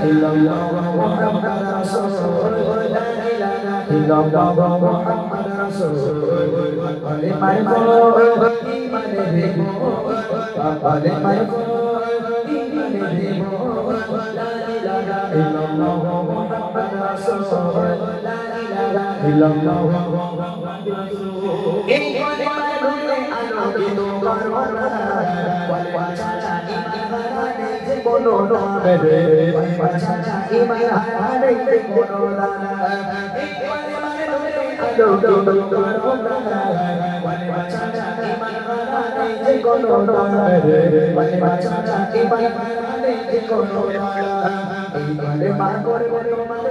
illallah Muhammad Rasul la ilaha illallah Muhammad Rasul bale marko imane bebo bale marko imane bebo la ilaha illallah Muhammad Rasul la ilaha illallah Muhammad Rasul ei bale marko আলোকিত corona বলে বাঁচা ইমান হারানে যে কোনো নামে রে বলে বাঁচা ইমান হারানে যে কোনো নামে এই বলে আলোকিত করোনা বলে বাঁচা ইমান হারানে যে কোনো নামে রে বলে বাঁচা ইমান হারানে যে কোনো নামে এই বলে মা করে তোমার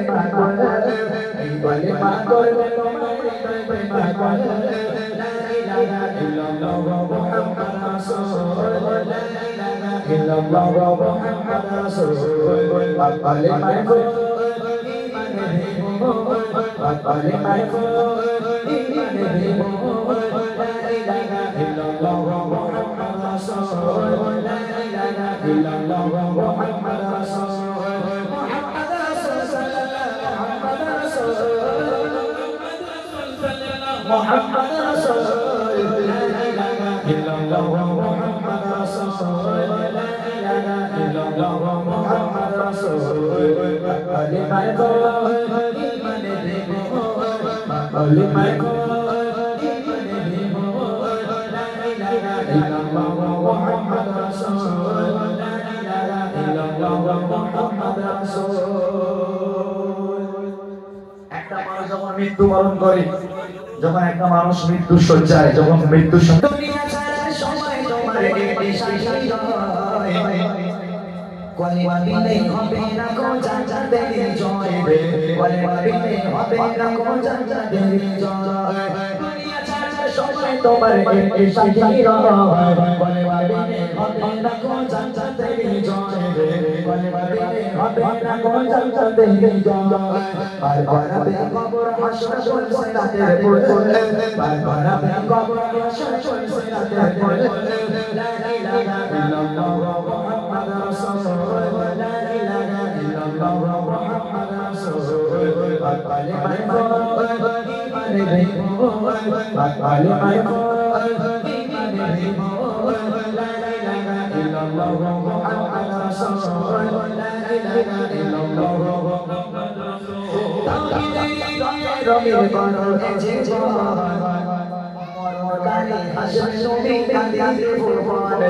মা করে এই বলে মা করে তোমার মা করে illallah Muhammad Rasul la ilaha illallah Muhammad Rasul bale marko imane bebo bale marko imane bebo la ilaha illallah Muhammad Rasul la ilaha illallah Muhammad Rasul Muhammad Rasul sallallahu Muhammad Rasul Muhammad Rasul illallah Muhammad Rasul la ilaha illallah Muhammad Rasul bale marko imane bebo bale marko imane bebo la ilaha illallah Muhammad Rasul la ilaha illallah Muhammad Rasul একটা মানুষ যখন মৃত্যুবরণ করে যখন একটা মানুষ মৃত্যু শয্যায় যখন মৃত্যু দুনিয়া ছাড়ার সময় তোমার একটি শাসন কোলে দিলে হবে না কো জানজা দেরি জয় কোলে দিলে হবে না কো জানজা দেরি জয় দুনিয়া ছাড়ার সময় তোমার একটি শাসন কোলে দিলে হবে না কো জানজা দেরি জয় কোলে দিলে হবে না কো জানজা দেরি জয় আর বারাবে কবর হাসর চলছে রাতের পুতুল আর বারাবে কবর হাসর চলছে রাতের পুতুল লা ইলাহা ইল্লাল্লাহ মুহাম্মাদ রাসূল লা ইলাহা ইল্লাল্লাহ মুহাম্মাদ রাসূল বলে মারকো ইমানে বেবো বলে মারকো ইমানে বেবো লা ইলাহা ইল্লাল্লাহ মুহাম্মাদ রাসূল লা ইলাহা ইল্লাল্লাহ মুহাম্মাদ রাসূল রঙের বরণ এসে মরণকালে হাসবে তুমি কাঁদিলে ভুবন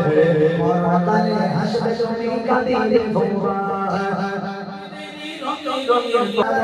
মরণকালে হাসবে তুমি কাঁদিলে ভুবন